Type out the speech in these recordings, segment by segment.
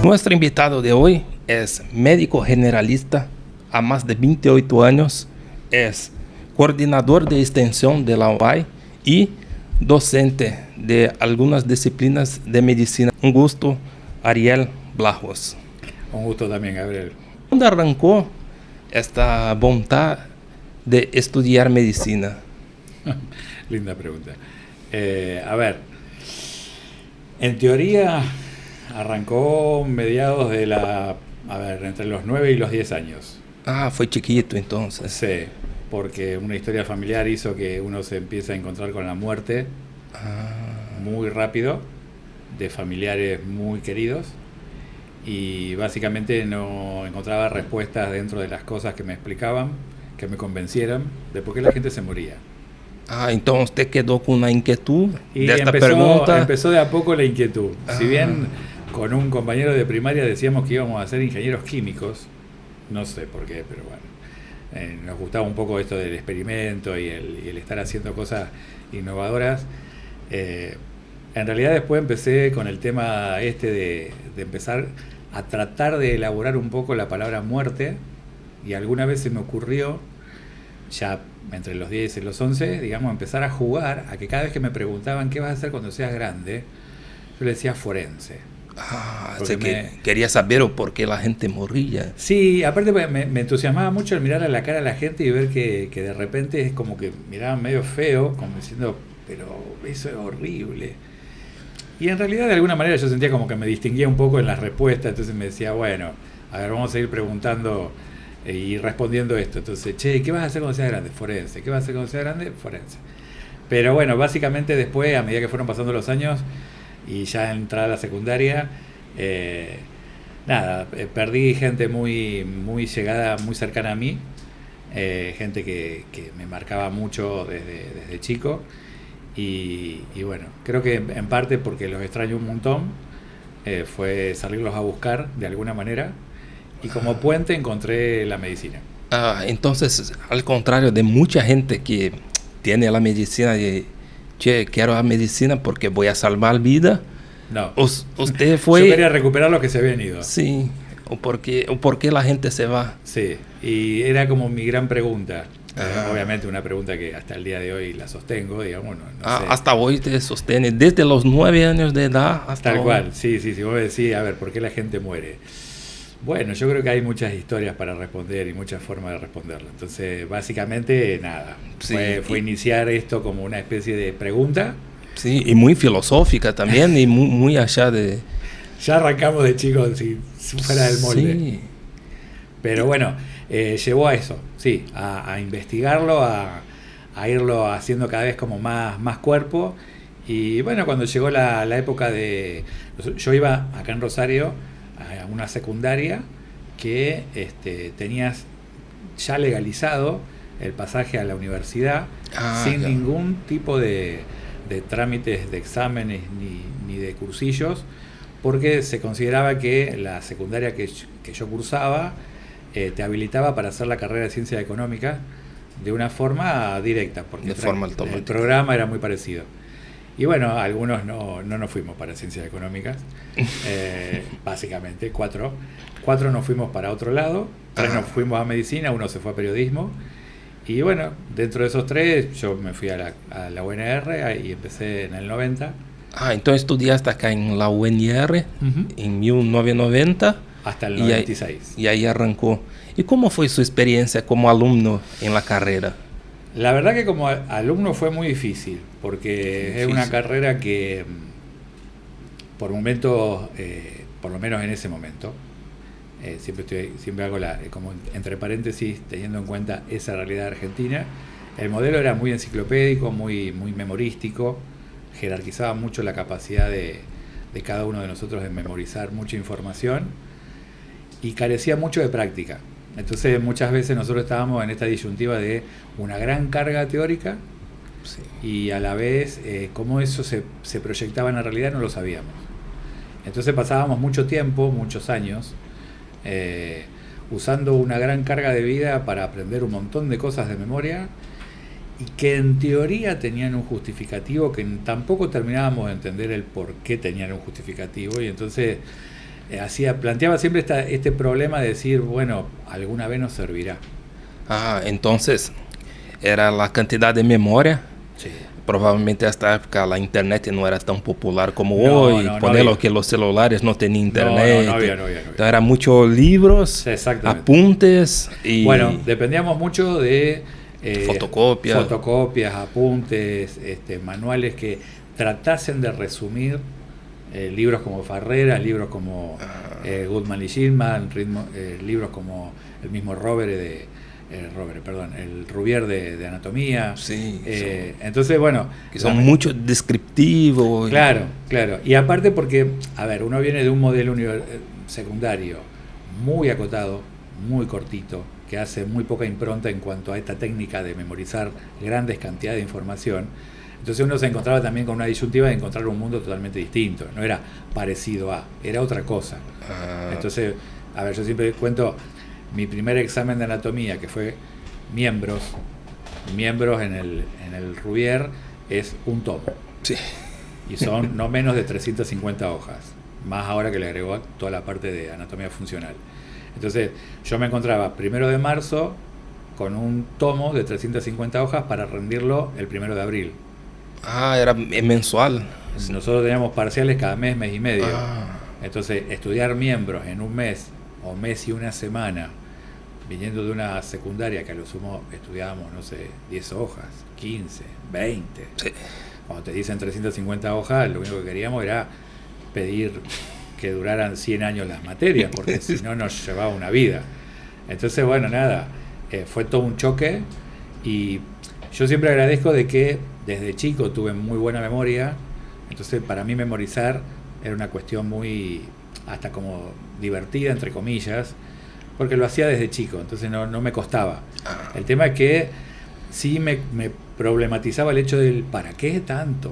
Nuestro invitado de hoy es médico generalista a más de 28 años, es coordinador de extensión de la UAI y docente de algunas disciplinas de medicina. Un gusto, Ariel Blajos. Un gusto también, Gabriel. ¿Dónde arrancó esta voluntad de estudiar medicina? Linda pregunta. A ver, en teoría arrancó mediados de entre los 9 y los 10 años. Ah, fue chiquito entonces. Sí, porque una historia familiar hizo que uno se empiece a encontrar con la muerte muy rápido, de familiares muy queridos, y básicamente no encontraba respuestas dentro de las cosas que me explicaban, que me convencieran de por qué la gente se moría. Ah, entonces usted quedó con una inquietud Y de esta pregunta. empezó de a poco la inquietud. Si bien con un compañero de primaria decíamos que íbamos a ser ingenieros químicos, no sé por qué, pero bueno, nos gustaba un poco esto del experimento y el estar haciendo cosas innovadoras. En realidad después empecé con el tema de empezar a tratar de elaborar un poco la palabra muerte, y alguna vez se me ocurrió, ya entre los 10 y los 11, digamos, empezar a jugar a que cada vez que me preguntaban qué vas a hacer cuando seas grande, yo le decía forense. Así que quería saber por qué la gente moría. Sí, aparte me entusiasmaba mucho el mirar a la cara a la gente y ver que de repente es como que miraban medio feo, como diciendo, pero eso es horrible. Y en realidad de alguna manera yo sentía como que me distinguía un poco en las respuestas, entonces me decía, bueno, a ver, vamos a ir preguntando y respondiendo esto. Entonces, che, ¿qué vas a hacer cuando seas grande? Forense. ¿Qué vas a hacer cuando seas grande? Forense. Pero bueno, básicamente después, a medida que fueron pasando los años y ya entrada a la secundaria, perdí gente muy, muy llegada, muy cercana a mí, gente que me marcaba mucho desde chico, y bueno, creo que en parte porque los extraño un montón, fue salirlos a buscar de alguna manera, y como puente encontré la medicina. Entonces, al contrario de mucha gente que tiene la medicina y che, quiero la medicina porque voy a salvar vida. No. Usted fue... Yo quería recuperar los que se habían ido. Sí. ¿O por qué la gente se va? Sí. Y era como mi gran pregunta. Obviamente una pregunta que hasta el día de hoy la sostengo, digamos. No sé. Hasta hoy te sostiene. Desde los 9 años de edad hasta Tal hoy. cual. Sí. Si vos me decís, a ver, ¿por qué la gente muere? Bueno, yo creo que hay muchas historias para responder y muchas formas de responderlo. Entonces, básicamente, nada. Sí, fue iniciar esto como una especie de pregunta. Sí, y muy filosófica también, y muy allá de... Ya arrancamos de chicos fuera del molde. Sí. Pero bueno, llevó a eso, sí, a investigarlo, a irlo haciendo cada vez como más cuerpo. Y bueno, cuando llegó la época de... Yo iba acá en Rosario a una secundaria que tenías ya legalizado el pasaje a la universidad sin ningún tipo de trámites de exámenes ni de cursillos, porque se consideraba que la secundaria que yo cursaba te habilitaba para hacer la carrera de Ciencias Económicas de una forma directa, porque el programa era muy parecido. Y bueno, algunos no nos fuimos para Ciencias Económicas, básicamente, 4 nos fuimos para otro lado, 3 nos fuimos a Medicina, 1 se fue a Periodismo, y bueno, dentro de esos 3 yo me fui a la UNR y empecé en el 90. Entonces estudiaste acá en la UNR en 1990. Hasta el 96. Y ahí arrancó. ¿Y cómo fue su experiencia como alumno en la carrera? La verdad que como alumno fue muy difícil, porque es una carrera que por momentos, por lo menos en ese momento, siempre hago como entre paréntesis, teniendo en cuenta esa realidad argentina, el modelo era muy enciclopédico, muy memorístico, jerarquizaba mucho la capacidad de cada uno de nosotros de memorizar mucha información y carecía mucho de práctica. Entonces muchas veces nosotros estábamos en esta disyuntiva de una gran carga teórica y a la vez cómo eso se proyectaba en la realidad no lo sabíamos. Entonces pasábamos mucho tiempo, muchos años, usando una gran carga de vida para aprender un montón de cosas de memoria y que en teoría tenían un justificativo que tampoco terminábamos de entender el por qué tenían un justificativo, y entonces planteaba siempre este problema de decir, bueno, alguna vez nos servirá. Entonces, era la cantidad de memoria. Sí. Probablemente esta época la internet no era tan popular como No, hoy. no Ponerlo había. que los celulares no tenían internet. No había. Entonces eran muchos libros, Exactamente. apuntes y Bueno, dependíamos mucho de fotocopias, apuntes, manuales que tratasen de resumir libros como Farrera, libros como Goodman y Gilman, libros como el mismo el Rubier de anatomía. Sí, entonces, bueno, que son mucho descriptivos. Claro. Y aparte porque, a ver, uno viene de un modelo secundario muy acotado, muy cortito, que hace muy poca impronta en cuanto a esta técnica de memorizar grandes cantidades de información. Entonces uno se encontraba también con una disyuntiva de encontrar un mundo totalmente distinto. No era parecido a, era otra cosa. Entonces, a ver, yo siempre cuento mi primer examen de anatomía, que fue miembros en el Rubier, es un tomo. Sí. Y son no menos de 350 hojas. Más ahora que le agregó toda la parte de anatomía funcional. Entonces, yo me encontraba 1 de marzo con un tomo de 350 hojas para rendirlo el 1 de abril. Era mensual. Nosotros teníamos parciales cada mes y medio. Entonces, estudiar miembros en un mes o mes y una semana, viniendo de una secundaria que a lo sumo estudiábamos, no sé, 10 hojas, 15, 20. Sí. Cuando te dicen 350 hojas, lo único que queríamos era pedir que duraran 100 años las materias, porque si no nos llevaba una vida. Entonces, bueno, nada, fue todo un choque y yo siempre agradezco de que desde chico tuve muy buena memoria, entonces para mí memorizar era una cuestión muy, hasta como divertida, entre comillas, porque lo hacía desde chico, entonces no me costaba. El tema es que sí me problematizaba el hecho del ¿para qué tanto?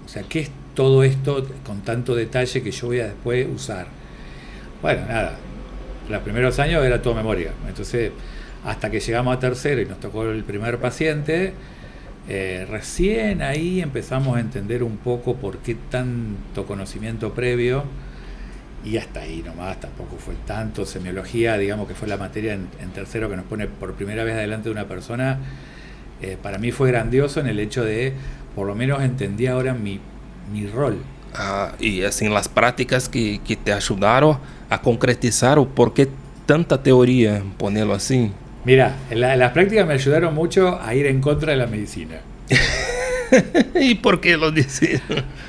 O sea, ¿qué es todo esto con tanto detalle que yo voy a después usar? Bueno, nada, los primeros años era todo memoria, entonces hasta que llegamos a tercero y nos tocó el primer paciente, recién ahí empezamos a entender un poco por qué tanto conocimiento previo, y hasta ahí nomás, tampoco fue tanto. Semiología, digamos que fue la materia en tercero que nos pone por primera vez delante de una persona, para mí fue grandioso en el hecho de, por lo menos entendí ahora mi rol. Y así las prácticas que te ayudaron a concretizar o por qué tanta teoría, ponerlo así. Mira, las prácticas me ayudaron mucho a ir en contra de la medicina. ¿Y por qué lo dices?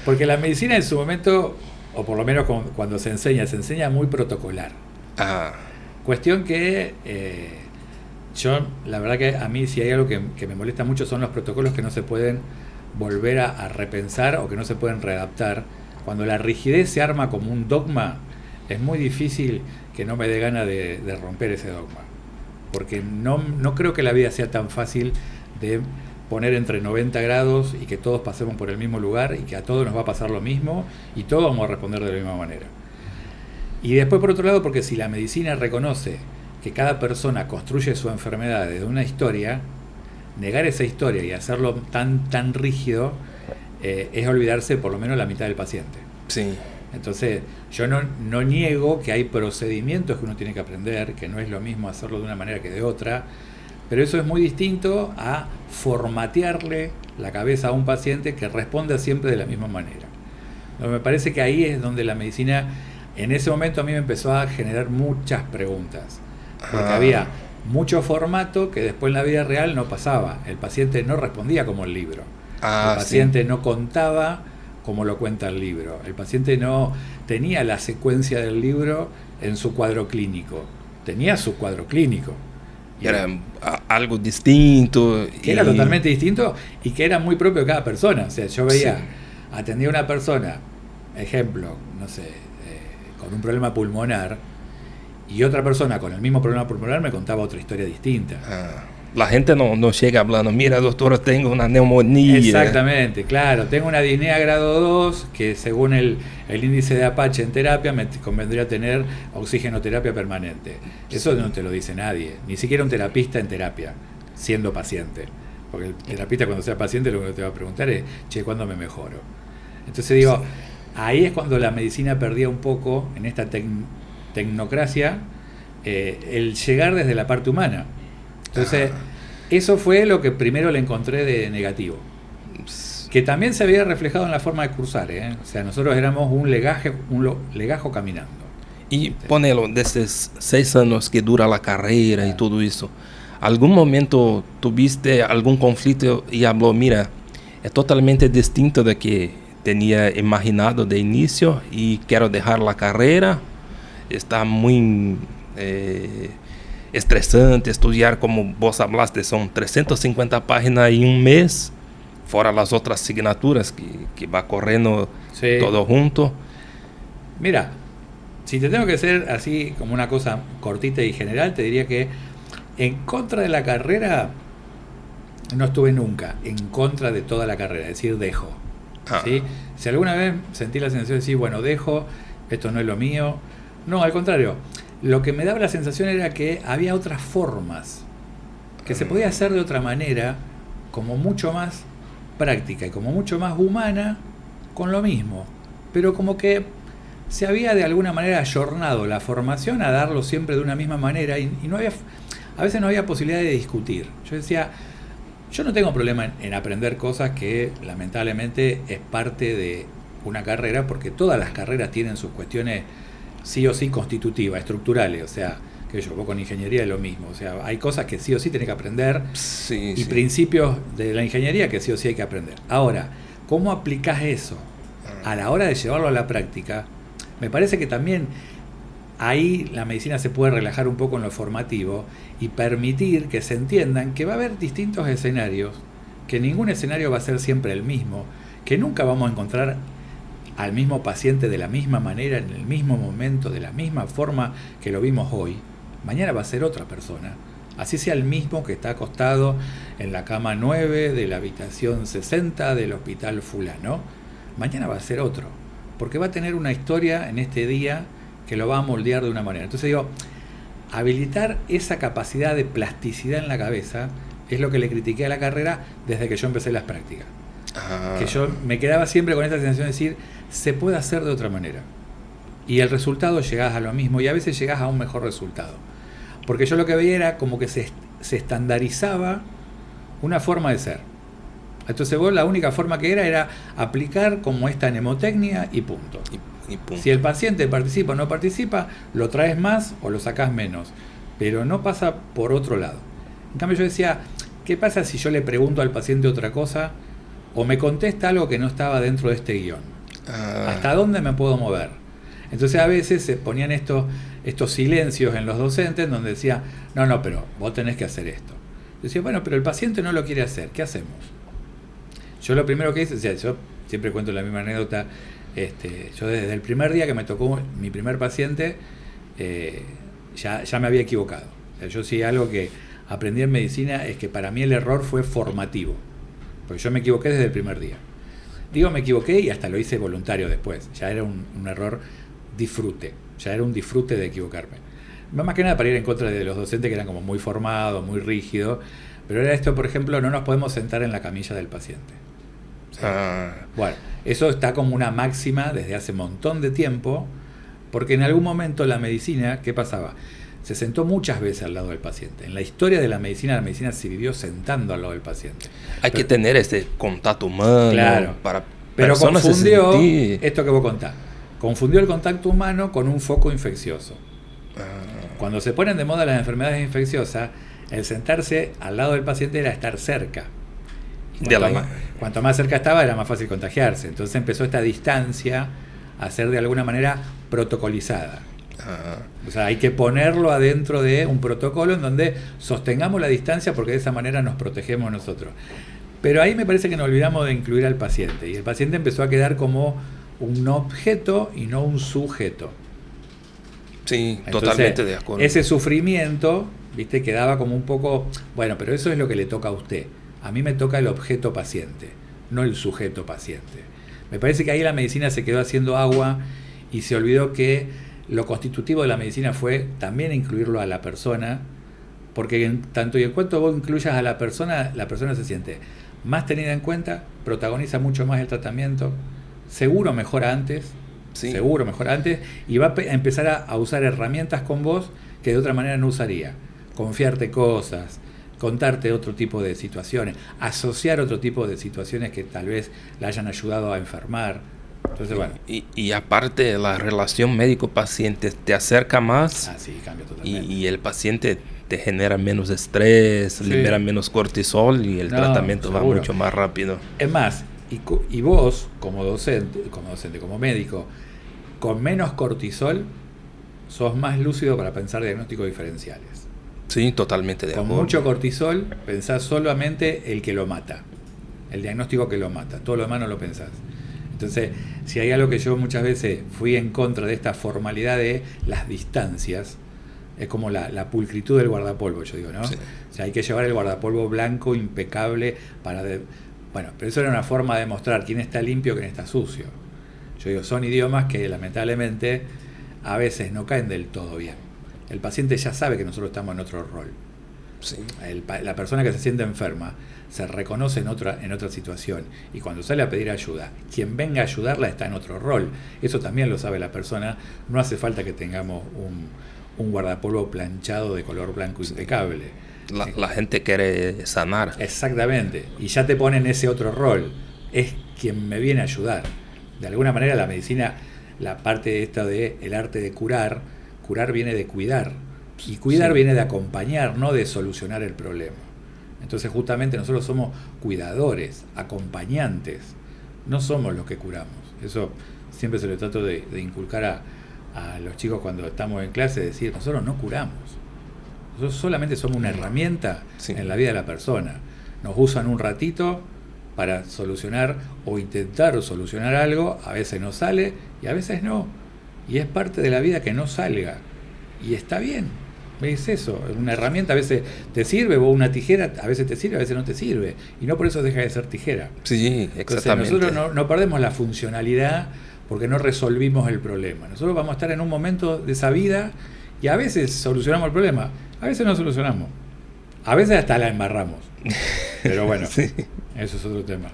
Porque la medicina en su momento, o por lo menos cuando se enseña muy protocolar. Cuestión que yo, la verdad que a mí si hay algo que me molesta mucho son los protocolos que no se pueden volver a repensar o que no se pueden readaptar. Cuando la rigidez se arma como un dogma, es muy difícil que no me dé gana de romper ese dogma. Porque no creo que la vida sea tan fácil de poner entre 90 grados y que todos pasemos por el mismo lugar y que a todos nos va a pasar lo mismo y todos vamos a responder de la misma manera. Y después, por otro lado, porque si la medicina reconoce que cada persona construye su enfermedad desde una historia, negar esa historia y hacerlo tan rígido es olvidarse por lo menos la mitad del paciente. Sí. Entonces, yo no niego que hay procedimientos que uno tiene que aprender, que no es lo mismo hacerlo de una manera que de otra, pero eso es muy distinto a formatearle la cabeza a un paciente que responda siempre de la misma manera. Entonces, me parece que ahí es donde la medicina, en ese momento a mí me empezó a generar muchas preguntas, porque había mucho formato que después en la vida real no pasaba. El paciente no respondía como el libro. El paciente no contaba como lo cuenta el libro. El paciente no tenía la secuencia del libro en su cuadro clínico. Tenía su cuadro clínico. Y era algo distinto. Que era totalmente distinto y que era muy propio de cada persona. O sea, yo veía, atendía a una persona, ejemplo, no sé, con un problema pulmonar, y otra persona con el mismo problema pulmonar me contaba otra historia distinta. La gente no llega hablando, mira doctor, tengo una neumonía. Exactamente, claro, tengo una disnea grado 2 que según el índice de Apache en terapia me convendría tener oxigenoterapia permanente. Eso no te lo dice nadie, ni siquiera un terapista en terapia, siendo paciente. Porque el terapista cuando sea paciente lo que te va a preguntar es, che, ¿cuándo me mejoro? Entonces digo, ahí es cuando la medicina perdía un poco en esta tecnocracia el llegar desde la parte humana. Entonces, eso fue lo que primero le encontré de negativo. Que también se había reflejado en la forma de cursar, ¿eh? O sea, nosotros éramos un legajo caminando. Y ponelo, de estos 6 años que dura la carrera y todo eso, ¿algún momento tuviste algún conflicto y habló, mira, es totalmente distinto de que tenía imaginado de inicio y quiero dejar la carrera? Está muy estresante estudiar, como vos hablaste, son 350 páginas en un mes, fuera las otras asignaturas que va corriendo todo junto. Mira, si te tengo que hacer así como una cosa cortita y general, te diría que en contra de la carrera no estuve nunca, en contra de toda la carrera, es decir, dejo. ¿Sí? Si alguna vez sentí la sensación de decir, bueno, dejo, esto no es lo mío, no, al contrario, lo que me daba la sensación era que había otras formas, que se podía hacer de otra manera, como mucho más práctica y como mucho más humana, con lo mismo, pero como que se había de alguna manera ayornado la formación a darlo siempre de una misma manera y no había, a veces no había posibilidad de discutir. Yo decía, yo no tengo problema en aprender cosas que lamentablemente es parte de una carrera, porque todas las carreras tienen sus cuestiones sí o sí constitutivas, estructurales, o sea, que vos con ingeniería es lo mismo, o sea, hay cosas que sí o sí tenés que aprender y principios de la ingeniería que sí o sí hay que aprender. Ahora, ¿cómo aplicás eso a la hora de llevarlo a la práctica? Me parece que también ahí la medicina se puede relajar un poco en lo formativo y permitir que se entiendan que va a haber distintos escenarios, que ningún escenario va a ser siempre el mismo, que nunca vamos a encontrar al mismo paciente de la misma manera, en el mismo momento, de la misma forma que lo vimos hoy. Mañana va a ser otra persona, así sea el mismo que está acostado en la cama 9 de la habitación 60 del hospital fulano. Mañana va a ser otro, porque va a tener una historia en este día que lo va a moldear de una manera. Entonces digo, habilitar esa capacidad de plasticidad en la cabeza es lo que le critiqué a la carrera desde que yo empecé las prácticas. Que yo me quedaba siempre con esta sensación de decir, se puede hacer de otra manera. Y el resultado llegás a lo mismo y a veces llegás a un mejor resultado. Porque yo lo que veía era como que se estandarizaba una forma de ser. Entonces vos la única forma que era aplicar como esta mnemotecnia y punto. Y punto. Si el paciente participa o no participa, lo traes más o lo sacás menos. Pero no pasa por otro lado. En cambio yo decía, ¿qué pasa si yo le pregunto al paciente otra cosa o me contesta algo que no estaba dentro de este guión? ¿Hasta dónde me puedo mover? Entonces a veces se ponían estos silencios en los docentes donde decía, no, pero vos tenés que hacer esto. Yo decía, bueno, pero el paciente no lo quiere hacer, ¿qué hacemos? Yo lo primero que hice, o sea, yo siempre cuento la misma anécdota, yo desde el primer día que me tocó mi primer paciente, ya me había equivocado. O sea, yo sí algo que aprendí en medicina es que para mí el error fue formativo, porque yo me equivoqué desde el primer día. Digo, me equivoqué y hasta lo hice voluntario después, ya era un error disfrute, ya era un disfrute de equivocarme. Más que nada para ir en contra de los docentes que eran como muy formados, muy rígidos, pero era esto, por ejemplo, no nos podemos sentar en la camilla del paciente. ¿Sí? Bueno, eso está como una máxima desde hace un montón de tiempo, porque en algún momento la medicina, ¿qué pasaba? Se sentó muchas veces al lado del paciente. En la historia de la medicina se vivió sentando al lado del paciente. Hay que tener ese contacto humano, claro, para pero confundió esto que vos contás. Confundió el contacto humano con un foco infeccioso. Cuando se ponen de moda las enfermedades infecciosas, el sentarse al lado del paciente era estar cerca. Cuanto más cerca estaba, era más fácil contagiarse. Entonces empezó esta distancia a ser de alguna manera protocolizada. O sea, hay que ponerlo adentro de un protocolo en donde sostengamos la distancia porque de esa manera nos protegemos nosotros. Pero ahí me parece que nos olvidamos de incluir al paciente y el paciente empezó a quedar como un objeto y no un sujeto. Sí, entonces, totalmente de acuerdo. Ese sufrimiento, viste, quedaba como un poco, bueno, pero eso es lo que le toca a usted. A mí me toca el objeto paciente, no el sujeto paciente. Me parece que ahí la medicina se quedó haciendo agua y se olvidó que lo constitutivo de la medicina fue también incluirlo a la persona, porque tanto y en cuanto vos incluyas a la persona se siente más tenida en cuenta, protagoniza mucho más el tratamiento, seguro mejora antes, Sí. seguro mejora antes, y va a empezar a usar herramientas con vos que de otra manera no usaría. Confiarte cosas, contarte otro tipo de situaciones, asociar otro tipo de situaciones que tal vez le hayan ayudado a enfermar. Entonces, bueno. Y aparte, la relación médico-paciente te acerca más. Ah, sí, cambia y, totalmente. y el paciente te genera menos estrés, Sí. libera menos cortisol y el No, tratamiento va seguro. mucho más rápido. Es más, y vos, como docente, como médico, con menos cortisol, sos más lúcido para pensar diagnósticos diferenciales. Sí, totalmente de Con acuerdo. mucho cortisol, pensás solamente el que lo mata, el diagnóstico que lo mata, todo lo demás no lo pensás. Entonces, si hay algo que yo muchas veces fui en contra de esta formalidad de las distancias, es como la pulcritud del guardapolvo, yo digo, ¿no? Sí. O sea, hay que llevar el guardapolvo blanco, impecable, bueno, pero eso era una forma de mostrar quién está limpio, quién está sucio. Yo digo, son idiomas que lamentablemente a veces no caen del todo bien. El paciente ya sabe que nosotros estamos en otro rol. Sí. La persona que se siente enferma se reconoce en otra situación, y cuando sale a pedir ayuda, quien venga a ayudarla está en otro rol. Eso también lo sabe la persona. No hace falta que tengamos un guardapolvo planchado de color blanco impecable. La gente quiere sanar. Exactamente, y ya te pone en ese otro rol. Es quien me viene a ayudar. De alguna manera la medicina, la parte esta de el arte de curar viene de cuidar, y cuidar Sí. viene de acompañar, no de solucionar el problema. Entonces justamente nosotros somos cuidadores, acompañantes, no somos los que curamos. Eso siempre se lo trato de inculcar a los chicos cuando estamos en clase, decir, nosotros no curamos, nosotros solamente somos una herramienta Sí. en la vida de la persona. Nos usan un ratito para solucionar o intentar solucionar algo, a veces no sale y a veces no, y es parte de la vida que no salga, y está bien. Es eso, una herramienta a veces te sirve, o una tijera a veces te sirve, a veces no te sirve, y no por eso deja de ser tijera. Sí, Entonces exactamente. nosotros no perdemos la funcionalidad porque no resolvimos el problema. Nosotros vamos a estar en un momento de esa vida y a veces solucionamos el problema, a veces no solucionamos, a veces hasta la embarramos. Pero bueno, Sí. eso es otro tema.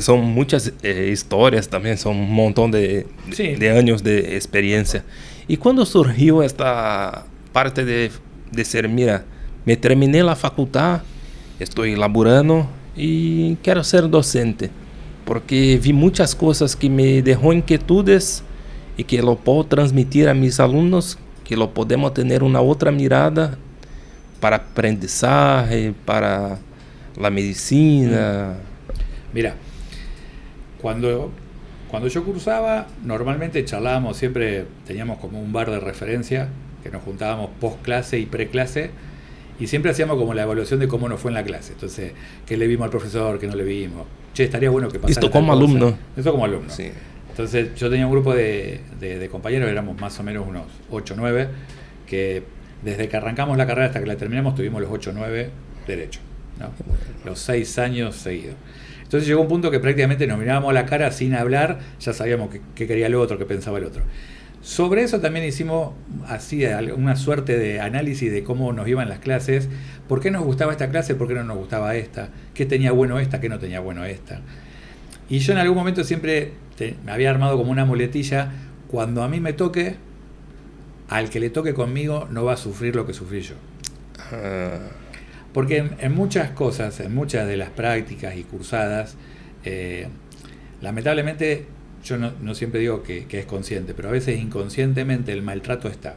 Son muchas historias también, son un montón Sí. de años de experiencia. ¿Y cuándo surgió esta parte de ser, mira, me terminé la facultad, estoy laburando y quiero ser docente? Porque vi muchas cosas que me dejó inquietudes y que lo puedo transmitir a mis alumnos, que lo podemos tener una otra mirada para aprendizaje, para la medicina. Mira, cuando yo cursaba, normalmente charlábamos, siempre teníamos como un bar de referencia, que nos juntábamos post clase y pre clase, y siempre hacíamos como la evaluación de cómo nos fue en la clase. Entonces, qué le vimos al profesor, qué no le vimos. Che, estaría bueno que pasara. Esto tal como cosa. alumno. Esto como alumno. Sí. Entonces, yo tenía un grupo de compañeros, éramos más o menos unos 8 o 9, que desde que arrancamos la carrera hasta que la terminamos tuvimos los 8 o 9 derecho, ¿no? Los 6 años seguidos. Entonces llegó un punto que prácticamente nos mirábamos a la cara sin hablar, ya sabíamos qué quería el otro, qué pensaba el otro. Sobre eso también hicimos así una suerte de análisis de cómo nos iban las clases, por qué nos gustaba esta clase, por qué no nos gustaba esta, qué tenía bueno esta, qué no tenía bueno esta. Y yo en algún momento siempre me había armado como una muletilla: cuando a mí me toque, al que le toque conmigo no va a sufrir lo que sufrí yo. Porque en muchas cosas, en muchas de las prácticas y cursadas, lamentablemente, yo no siempre digo que es consciente, pero a veces inconscientemente el maltrato está.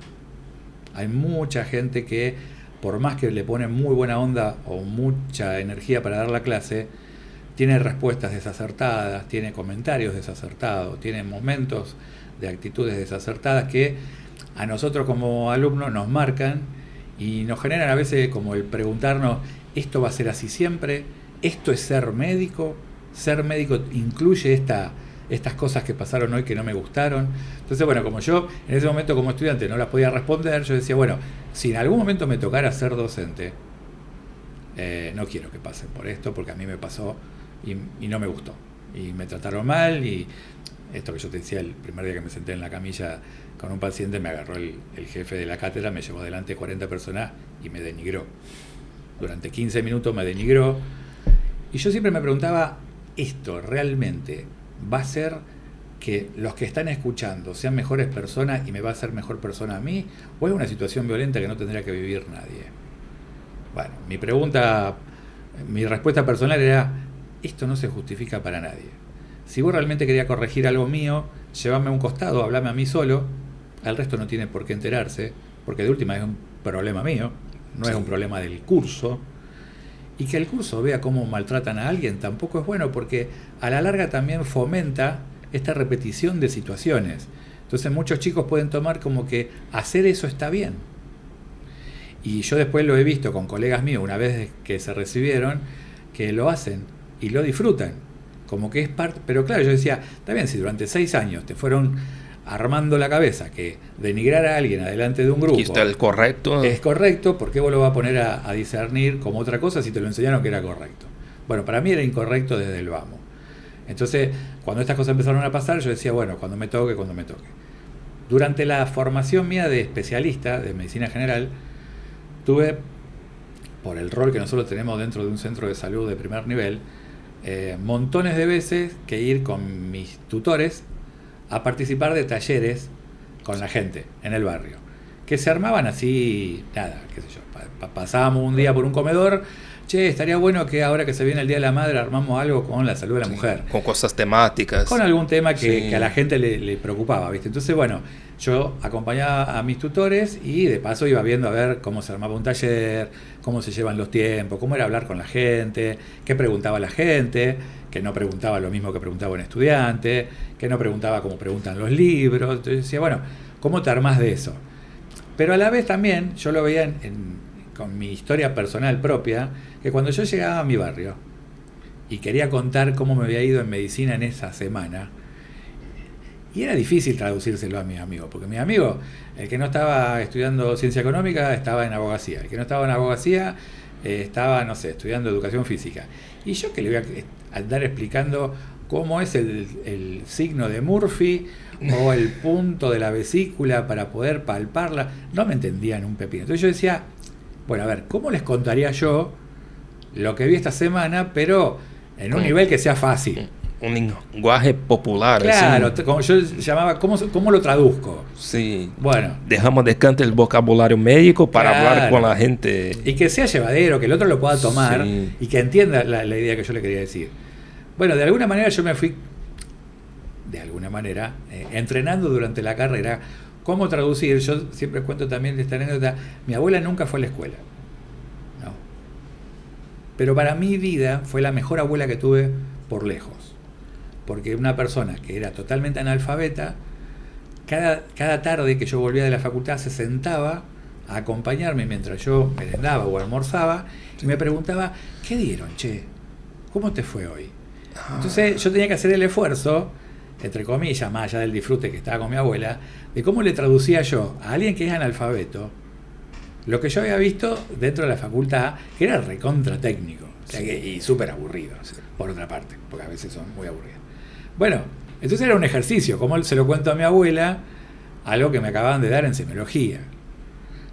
Hay mucha gente que, por más que le pone muy buena onda o mucha energía para dar la clase, tiene respuestas desacertadas, tiene comentarios desacertados, tiene momentos de actitudes desacertadas que a nosotros como alumnos nos marcan y nos generan a veces como el preguntarnos: ¿esto va a ser así siempre? ¿Esto es ser médico? ¿Ser médico incluye estas cosas que pasaron hoy que no me gustaron? Entonces, bueno, como yo en ese momento como estudiante no las podía responder, yo decía, bueno, si en algún momento me tocara ser docente, no quiero que pasen por esto, porque a mí me pasó y no me gustó. Y me trataron mal, y esto que yo te decía, el primer día que me senté en la camilla con un paciente, me agarró el jefe de la cátedra, me llevó delante de 40 personas y me denigró. Durante 15 minutos me denigró. Y yo siempre me preguntaba, ¿esto realmente va a ser que los que están escuchando sean mejores personas y me va a hacer mejor persona a mí, o es una situación violenta que no tendría que vivir nadie? Bueno, mi respuesta personal era, esto no se justifica para nadie. Si vos realmente querías corregir algo mío, llévame a un costado, hablame a mí solo, al resto no tiene por qué enterarse, porque de última es un problema mío, no es un problema del curso. Y que el curso vea cómo maltratan a alguien tampoco es bueno, porque a la larga también fomenta esta repetición de situaciones. Entonces muchos chicos pueden tomar como que hacer eso está bien. Y yo después lo he visto con colegas míos, una vez que se recibieron, que lo hacen y lo disfrutan. Como que es parte. Pero claro, yo decía, está bien, si durante 6 años te fueron armando la cabeza que denigrar a alguien adelante de un grupo está el correcto. Es correcto, ¿por qué vos lo vas a poner a discernir como otra cosa si te lo enseñaron que era correcto? Bueno, para mí era incorrecto desde el vamos. Entonces, cuando estas cosas empezaron a pasar, yo decía, bueno, cuando me toque. Durante la formación mía de especialista de medicina general, tuve, por el rol que nosotros tenemos dentro de un centro de salud de primer nivel, montones de veces que ir con mis tutores a participar de talleres con la gente en el barrio, que se armaban así, nada, qué sé yo, pasábamos un día por un comedor, che, estaría bueno que ahora que se viene el Día de la Madre armamos algo con la salud de la mujer. Con cosas temáticas. Con algún tema que a la gente le preocupaba, ¿viste? Entonces, bueno, yo acompañaba a mis tutores y de paso iba viendo a ver cómo se armaba un taller, cómo se llevan los tiempos, cómo era hablar con la gente, qué preguntaba la gente, que no preguntaba lo mismo que preguntaba un estudiante, que no preguntaba como preguntan los libros. Entonces decía, bueno, ¿cómo te armás de eso? Pero a la vez también yo lo veía con mi historia personal propia, que cuando yo llegaba a mi barrio y quería contar cómo me había ido en medicina en esa semana, y era difícil traducírselo a mis amigos, porque mis amigos, el que no estaba estudiando ciencia económica estaba en abogacía, el que no estaba en abogacía estaba, no sé, estudiando educación física. Y yo que le voy a andar explicando cómo es el signo de Murphy o el punto de la vesícula para poder palparla, no me entendían un pepino. Entonces yo decía, bueno, a ver, ¿cómo les contaría yo lo que vi esta semana, pero en un nivel que sea fácil? Un lenguaje popular. Claro, así. como yo llamaba, ¿cómo lo traduzco? Sí. Bueno. Dejamos de canto el vocabulario médico para Claro. hablar con la gente. Y que sea llevadero, que el otro lo pueda tomar y que entienda la idea que yo le quería decir. Bueno, de alguna manera yo me fui, entrenando durante la carrera cómo traducir. Yo siempre cuento también de esta anécdota. Mi abuela nunca fue a la escuela. No. Pero para mi vida fue la mejor abuela que tuve por lejos. Porque una persona que era totalmente analfabeta, cada tarde que yo volvía de la facultad se sentaba a acompañarme mientras yo merendaba o almorzaba y me preguntaba, ¿qué dieron, che? ¿Cómo te fue hoy? Entonces yo tenía que hacer el esfuerzo, entre comillas, más allá del disfrute que estaba con mi abuela, de cómo le traducía yo a alguien que es analfabeto lo que yo había visto dentro de la facultad, que era recontra técnico, o sea, y súper aburrido, por otra parte, porque a veces son muy aburridos. Bueno, entonces era un ejercicio, como se lo cuento a mi abuela, algo que me acababan de dar en semiología.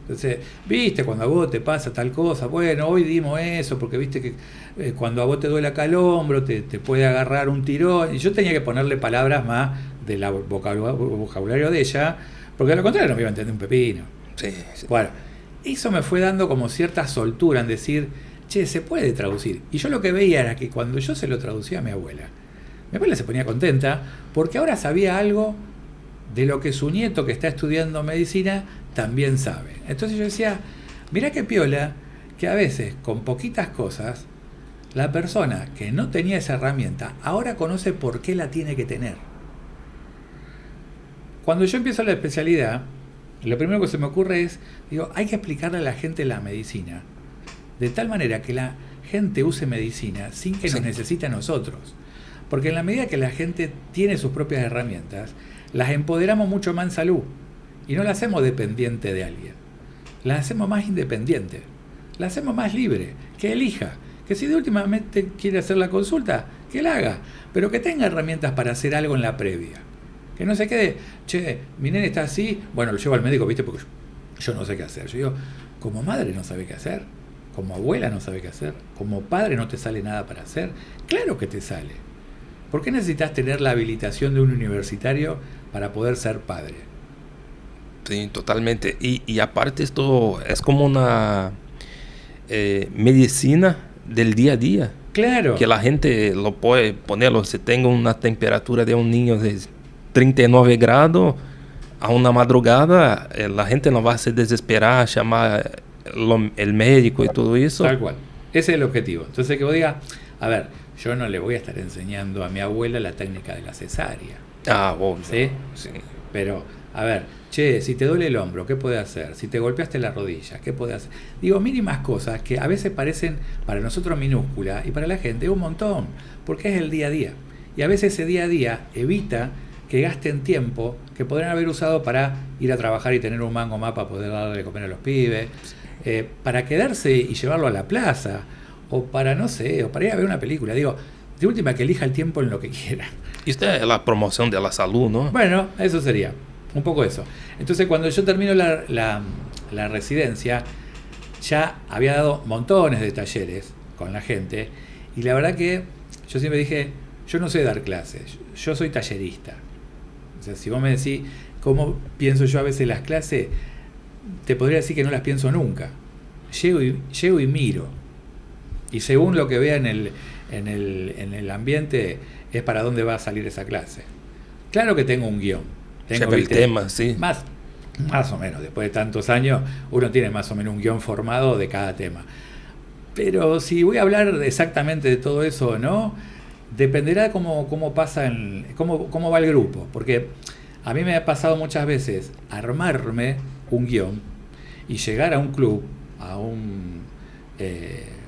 Entonces, viste, cuando a vos te pasa tal cosa, bueno, hoy dimos eso, porque viste que cuando a vos te duele acá el hombro, te puede agarrar un tirón, y yo tenía que ponerle palabras más del vocabulario de ella, porque de lo contrario no me iba a entender un pepino. Sí. Bueno, eso me fue dando como cierta soltura en decir, che, se puede traducir. Y yo lo que veía era que cuando yo se lo traducía a mi abuela se ponía contenta, porque ahora sabía algo de lo que su nieto que está estudiando medicina también sabe. Entonces yo decía, mirá qué piola, que a veces con poquitas cosas, la persona que no tenía esa herramienta, ahora conoce por qué la tiene que tener. Cuando yo empiezo la especialidad, lo primero que se me ocurre es, digo, hay que explicarle a la gente la medicina, de tal manera que la gente use medicina sin que nos necesite a nosotros. Porque en la medida que la gente tiene sus propias herramientas, las empoderamos mucho más en salud. Y no la hacemos dependiente de alguien. La hacemos más independiente. La hacemos más libre. Que elija. Que si de últimamente quiere hacer la consulta, que la haga. Pero que tenga herramientas para hacer algo en la previa. Que no se quede, che, mi nene está así, bueno, lo llevo al médico, ¿viste? Porque yo no sé qué hacer. Yo digo, como madre no sabe qué hacer. Como abuela no sabe qué hacer. Como padre no te sale nada para hacer. Claro que te sale. ¿Por qué necesitas tener la habilitación de un universitario para poder ser padre? Sí, totalmente. Y aparte esto es como una medicina del día a día. Claro. Que la gente lo puede ponerlo. Si tengo una temperatura de un niño de 39 grados a una madrugada, la gente no va a se desesperar, llamar el médico y todo eso. Tal cual. Ese es el objetivo. Entonces que vos digas, a ver, yo no le voy a estar enseñando a mi abuela la técnica de la cesárea. Ah, obvio. ¿Sí? Sí. Pero, a ver, che, si te duele el hombro, ¿qué puede hacer? Si te golpeaste la rodilla, ¿qué puede hacer? Digo, mínimas cosas que a veces parecen para nosotros minúsculas y para la gente un montón, porque es el día a día. Y a veces ese día a día evita que gasten tiempo que podrían haber usado para ir a trabajar y tener un mango más para poder darle de comer a los pibes, para quedarse y llevarlo a la plaza, o para, no sé, o para ir a ver una película. Digo, de última, que elija el tiempo en lo que quiera. Y esta es la promoción de la salud, ¿no? Bueno, eso sería, un poco eso. Entonces, cuando yo termino la residencia, ya había dado montones de talleres con la gente, y la verdad que yo siempre dije, yo no sé dar clases, yo soy tallerista. O sea, si vos me decís cómo pienso yo a veces las clases, te podría decir que no las pienso nunca. Llego y miro. Y según lo que vea en el ambiente, es para dónde va a salir esa clase. Claro que tengo un guión. Tengo el tema, sí. Más o menos, después de tantos años, uno tiene más o menos un guión formado de cada tema. Pero si voy a hablar exactamente de todo eso o no, dependerá cómo pasa, cómo va el grupo. Porque a mí me ha pasado muchas veces armarme un guión y llegar a un club, a un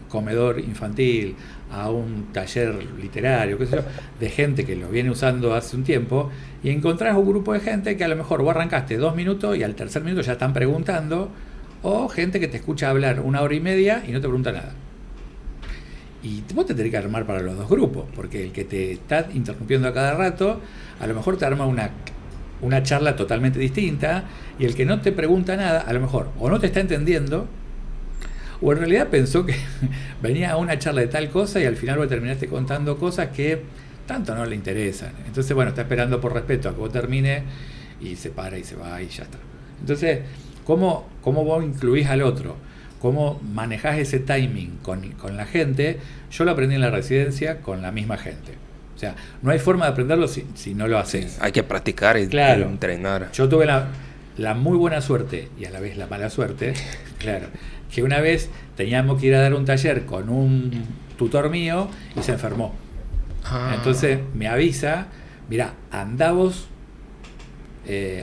comedor infantil, a un taller literario, qué sé yo, de gente que lo viene usando hace un tiempo, y encontrás un grupo de gente que a lo mejor vos arrancaste 2 minutos y al tercer minuto ya están preguntando, o gente que te escucha hablar 1 hora y media y no te pregunta nada. Y vos te tenés que armar para los dos grupos, porque el que te está interrumpiendo a cada rato, a lo mejor te arma una charla totalmente distinta, y el que no te pregunta nada, a lo mejor o no te está entendiendo, o en realidad pensó que venía a una charla de tal cosa y al final vos terminaste contando cosas que tanto no le interesan. Entonces, bueno, está esperando por respeto a que vos termine y se para y se va y ya está. Entonces, ¿cómo vos incluís al otro? ¿Cómo manejás ese timing con la gente? Yo lo aprendí en la residencia con la misma gente. O sea, no hay forma de aprenderlo si no lo haces. Sí, hay que practicar y entrenar. Yo tuve la muy buena suerte y a la vez la mala suerte, claro, que una vez teníamos que ir a dar un taller con un tutor mío y se enfermó. Entonces me avisa, mirá, andá vos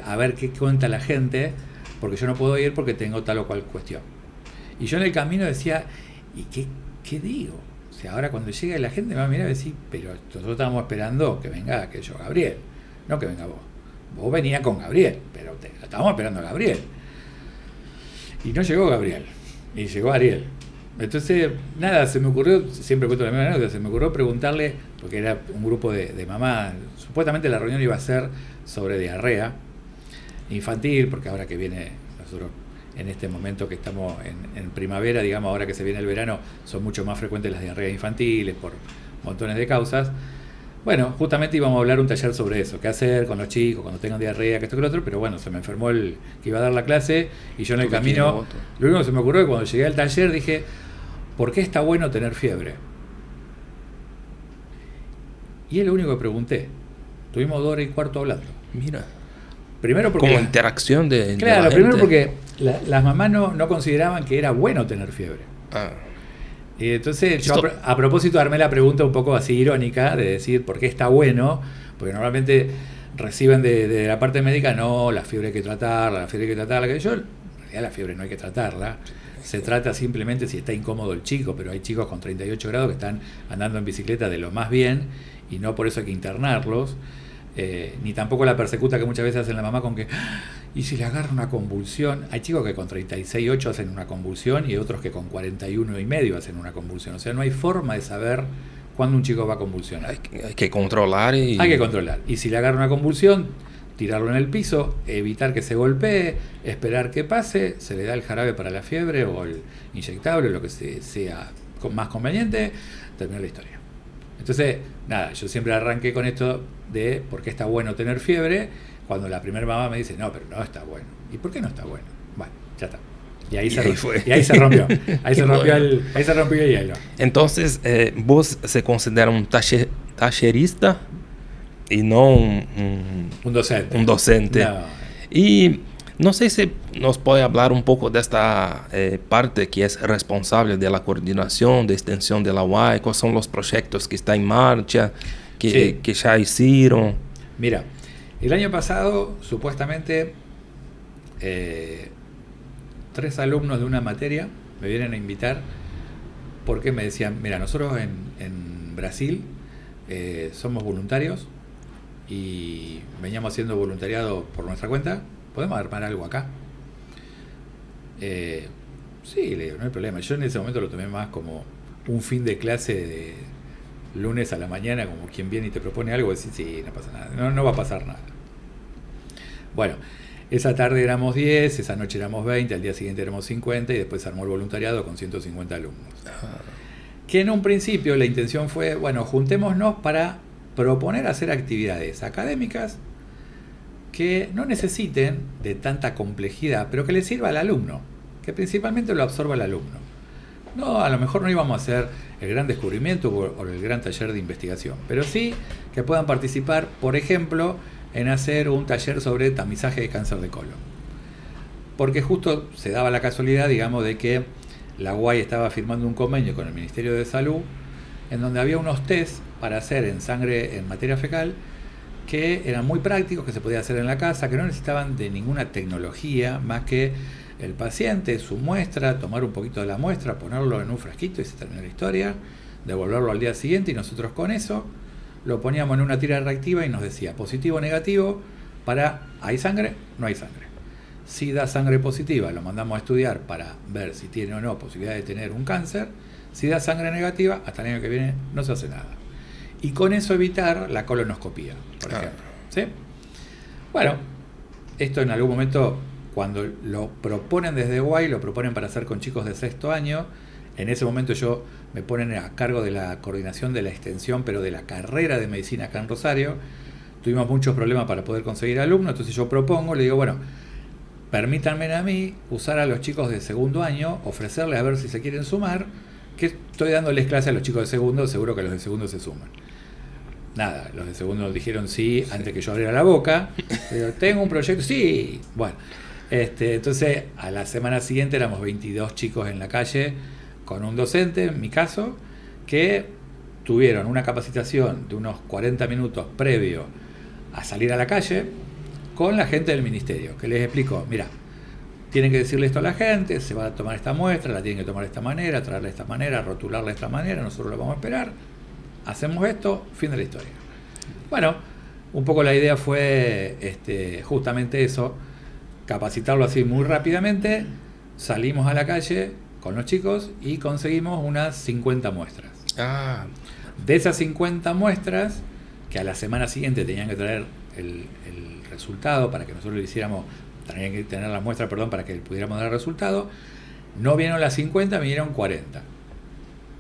a ver qué cuenta la gente, porque yo no puedo ir porque tengo tal o cual cuestión. Y yo en el camino decía, ¿y qué digo? O sea, ahora cuando llegue la gente me va a mirar y decir, pero nosotros estábamos esperando que venga aquello Gabriel, no que venga vos. Vos venías con Gabriel, pero estábamos esperando a Gabriel. Y no llegó Gabriel, y llegó Ariel. Entonces, nada, se me ocurrió, siempre cuento la misma anécdota, se me ocurrió preguntarle, porque era un grupo de mamás, supuestamente la reunión iba a ser sobre diarrea infantil, porque ahora que viene, nosotros en este momento que estamos en primavera, digamos, ahora que se viene el verano, son mucho más frecuentes las diarreas infantiles por montones de causas. Bueno, justamente íbamos a hablar un taller sobre eso, qué hacer con los chicos cuando tengan diarrea, que esto que lo otro, pero bueno, se me enfermó el que iba a dar la clase y yo en el camino, lo único que se me ocurrió es que cuando llegué al taller dije, ¿por qué está bueno tener fiebre? Y es lo único que pregunté. Tuvimos 2 horas y cuarto hablando. Mira. Primero porque... Como interacción de Claro, la primero gente. porque las mamás no consideraban que era bueno tener fiebre. Y entonces yo a propósito armé la pregunta un poco así irónica, de decir por qué está bueno, porque normalmente reciben de la parte médica, no, la fiebre hay que tratarla, que yo, en realidad la fiebre no hay que tratarla, se trata simplemente si está incómodo el chico, pero hay chicos con 38 grados que están andando en bicicleta de lo más bien, y no por eso hay que internarlos, ni tampoco la persecuta que muchas veces hacen la mamá con que, y si le agarra una convulsión, hay chicos que con 36,8 hacen una convulsión y otros que con 41,5 hacen una convulsión, o sea, no hay forma de saber cuándo un chico va a convulsionar. Hay que controlar y... Hay que controlar, y si le agarra una convulsión, tirarlo en el piso, evitar que se golpee, esperar que pase, se le da el jarabe para la fiebre o el inyectable, lo que sea más conveniente, termina la historia. Entonces, nada, yo siempre arranqué con esto de por qué está bueno tener fiebre, cuando la primera mamá me dice, no, pero no está bueno. ¿Y por qué no está bueno? Bueno, ya está. Y ahí se rompió. Ahí se rompió el hielo. Entonces, vos se considera un tallerista y no un docente. Un docente. No. Y no sé si nos puede hablar un poco de esta parte que es responsable de la coordinación, de extensión de la UAI, cuáles son los proyectos que están en marcha, que ya hicieron. Mira, el año pasado, supuestamente, 3 alumnos de una materia me vienen a invitar porque me decían, mira, nosotros en Brasil somos voluntarios y veníamos haciendo voluntariado por nuestra cuenta, ¿podemos armar algo acá? Sí, le digo, no hay problema. Yo en ese momento lo tomé más como un fin de clase de lunes a la mañana, como quien viene y te propone algo, decís, sí, no pasa nada, no va a pasar nada. Bueno, esa tarde éramos 10, esa noche éramos 20, al día siguiente éramos 50 y después se armó el voluntariado con 150 alumnos. Que en un principio la intención fue, bueno, juntémonos para proponer hacer actividades académicas que no necesiten de tanta complejidad, pero que le sirva al alumno, que principalmente lo absorba el alumno. No, a lo mejor no íbamos a hacer el gran descubrimiento o el gran taller de investigación, pero sí que puedan participar, por ejemplo, en hacer un taller sobre tamizaje de cáncer de colon. Porque justo se daba la casualidad, digamos, de que la UAI estaba firmando un convenio con el Ministerio de Salud, en donde había unos test para hacer en sangre, en materia fecal, que eran muy prácticos, que se podía hacer en la casa, que no necesitaban de ninguna tecnología, más que el paciente, su muestra, tomar un poquito de la muestra, ponerlo en un frasquito y se terminó la historia, devolverlo al día siguiente y nosotros con eso lo poníamos en una tira reactiva y nos decía positivo o negativo para ¿hay sangre? No hay sangre. Si da sangre positiva, lo mandamos a estudiar para ver si tiene o no posibilidad de tener un cáncer. Si da sangre negativa, hasta el año que viene no se hace nada. Y con eso evitar la colonoscopía, por ejemplo. ¿Sí? Bueno, esto en algún momento, cuando lo proponen desde UAI, lo proponen para hacer con chicos de 6º año. En ese momento me ponen a cargo de la coordinación de la extensión, pero de la carrera de medicina acá en Rosario. Tuvimos muchos problemas para poder conseguir alumnos, entonces yo propongo, le digo, bueno, permítanme a mí usar a los chicos de 2º año, ofrecerles a ver si se quieren sumar, que estoy dándoles clase a los chicos de 2º, seguro que los de 2º se suman. Nada, los de 2º dijeron sí antes que yo abriera la boca. Digo, tengo un proyecto, sí. Bueno, entonces a la semana siguiente éramos 22 chicos en la calle con un docente, en mi caso, que tuvieron una capacitación de unos 40 minutos previo a salir a la calle con la gente del ministerio, que les explicó, mira, tienen que decirle esto a la gente, se va a tomar esta muestra, la tienen que tomar de esta manera, traerla de esta manera, rotularla de esta manera, nosotros la vamos a esperar, hacemos esto, fin de la historia. Bueno, un poco la idea fue justamente eso, capacitarlo así muy rápidamente, salimos a la calle con los chicos y conseguimos unas 50 muestras. De esas 50 muestras, que a la semana siguiente tenían que traer el resultado para que nosotros lo hiciéramos, tenían que tener la muestra, para que pudiéramos dar el resultado, no vinieron las 50, vinieron 40.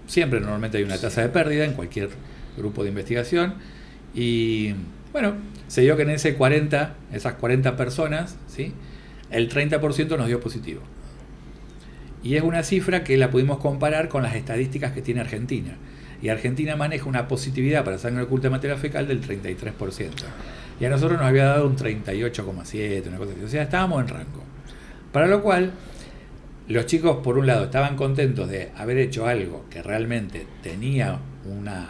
Siempre normalmente hay una tasa de pérdida en cualquier grupo de investigación y bueno, se dio que en esas 40 personas, ¿sí?, el 30% nos dio positivo. Y es una cifra que la pudimos comparar con las estadísticas que tiene Argentina. Y Argentina maneja una positividad para sangre oculta de materia fecal del 33%. Y a nosotros nos había dado un 38,7%, una cosa así. O sea, estábamos en rango. Para lo cual, los chicos, por un lado, estaban contentos de haber hecho algo que realmente tenía una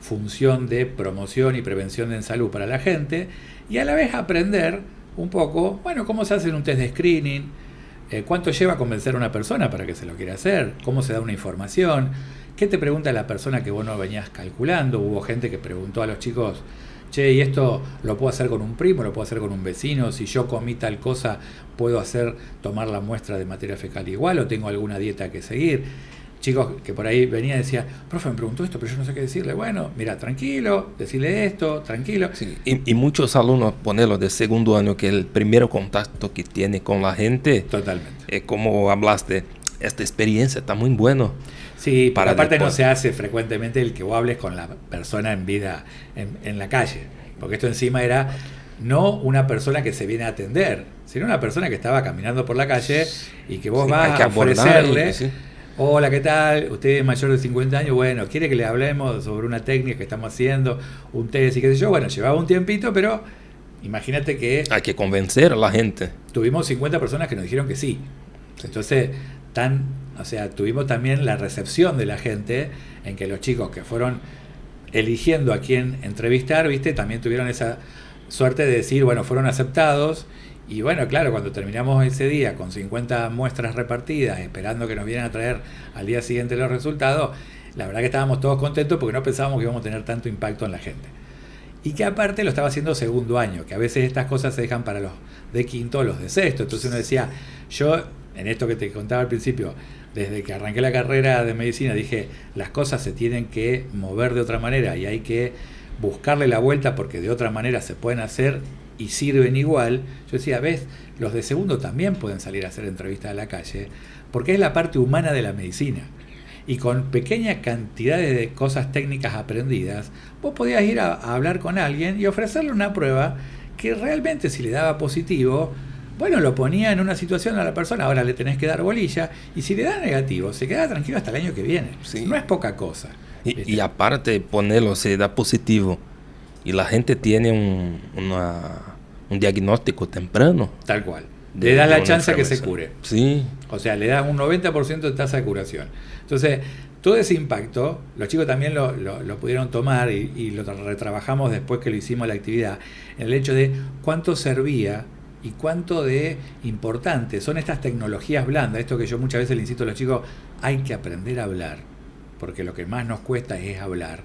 función de promoción y prevención en salud para la gente, y a la vez aprender un poco, bueno, cómo se hace un test de screening, cuánto lleva a convencer a una persona para que se lo quiera hacer, cómo se da una información, qué te pregunta la persona que vos no venías calculando. Hubo gente que preguntó a los chicos, che, ¿y esto lo puedo hacer con un primo, lo puedo hacer con un vecino? Si yo comí tal cosa, ¿puedo tomar la muestra de materia fecal igual o tengo alguna dieta que seguir? Chicos que por ahí venían y decían, profe, me preguntó esto, pero yo no sé qué decirle. Bueno, mira, tranquilo, decirle esto, tranquilo. Sí, y muchos alumnos, ponerlo de 2º año, que el primer contacto que tiene con la gente, totalmente, como hablaste, esta experiencia está muy bueno. Sí, pero aparte después. no se hace frecuentemente el que vos hables con la persona en vida en la calle, porque esto encima era no una persona que se viene a atender, sino una persona que estaba caminando por la calle y que vos Sí, hay vas que a abordar ofrecerle, sí. hola, ¿qué tal? Usted es mayor de 50 años, bueno, ¿quiere que le hablemos sobre una técnica que estamos haciendo, un test y qué sé yo? Bueno, llevaba un tiempito, pero imagínate que Hay que convencer a la gente. tuvimos 50 personas que nos dijeron que sí. Entonces, o sea, tuvimos también la recepción de la gente en que los chicos que fueron eligiendo a quién entrevistar, ¿viste? También tuvieron esa suerte de decir, bueno, fueron aceptados. Y bueno, claro, cuando terminamos ese día con 50 muestras repartidas, esperando que nos vinieran a traer al día siguiente los resultados, la verdad que estábamos todos contentos porque no pensábamos que íbamos a tener tanto impacto en la gente. Y que aparte lo estaba haciendo segundo año, que a veces estas cosas se dejan para los de quinto o los de sexto. Entonces uno decía, yo, en esto que te contaba al principio, desde que arranqué la carrera de medicina, dije, las cosas se tienen que mover de otra manera y hay que buscarle la vuelta porque de otra manera se pueden hacer y sirven igual. Yo decía, ves, los de segundo también pueden salir a hacer entrevistas a la calle, porque es la parte humana de la medicina. Y con pequeñas cantidades de cosas técnicas aprendidas, vos podías ir a hablar con alguien y ofrecerle una prueba que realmente si le daba positivo, bueno, lo ponía en una situación a la persona, ahora le tenés que dar bolilla, y si le da negativo, se queda tranquilo hasta el año que viene. Sí. No es poca cosa. Y aparte ponerlo, se da positivo y la gente tiene un diagnóstico temprano. Tal cual. Le das la chance que se enfermedad. cure. Sí. O sea, le das un 90% de tasa de curación. Entonces, todo ese impacto, los chicos también lo pudieron tomar y lo retrabajamos después que lo hicimos la actividad, en el hecho de cuánto servía y cuánto de importante son estas tecnologías blandas. Esto que yo muchas veces le insisto a los chicos, hay que aprender a hablar, porque lo que más nos cuesta es hablar.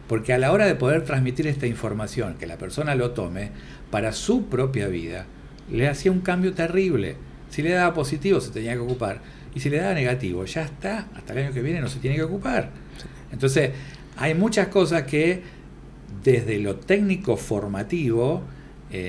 Porque a la hora de poder transmitir esta información, que la persona lo tome para su propia vida, le hacía un cambio terrible. Si le daba positivo se tenía que ocupar, y si le daba negativo ya está, hasta el año que viene no se tiene que ocupar. Entonces hay muchas cosas que desde lo técnico formativo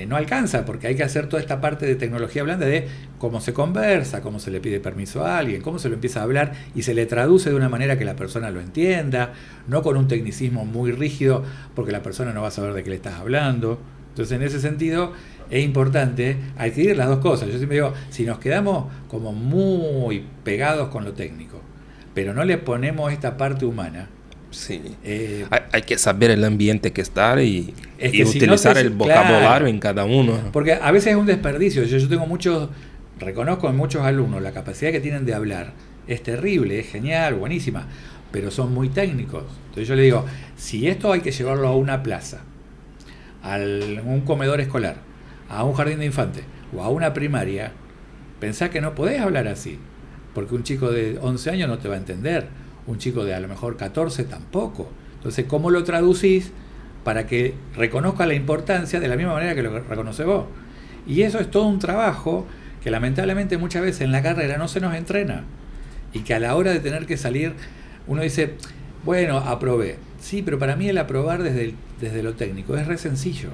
no alcanza, porque hay que hacer toda esta parte de tecnología blanda de cómo se conversa, cómo se le pide permiso a alguien, cómo se lo empieza a hablar y se le traduce de una manera que la persona lo entienda, no con un tecnicismo muy rígido, porque la persona no va a saber de qué le estás hablando. Entonces, en ese sentido, es importante adquirir las dos cosas. Yo siempre digo, si nos quedamos como muy pegados con lo técnico, pero no le ponemos esta parte humana, sí. Hay que saber el ambiente que estar y utilizar si no el vocabulario claro, en cada uno. Porque a veces es un desperdicio. Yo tengo reconozco en muchos alumnos la capacidad que tienen de hablar. Es terrible, es genial, buenísima, pero son muy técnicos. Entonces yo le digo, si esto hay que llevarlo a una plaza, a un comedor escolar, a un jardín de infantes o a una primaria, pensá que no podés hablar así, porque un chico de 11 años no te va a entender, un chico de a lo mejor 14 tampoco. Entonces, ¿cómo lo traducís para que reconozca la importancia de la misma manera que lo reconoce vos? Y eso es todo un trabajo que lamentablemente muchas veces en la carrera no se nos entrena, y que a la hora de tener que salir uno dice, bueno, aprobé. Sí, pero para mí el aprobar desde lo técnico es re sencillo.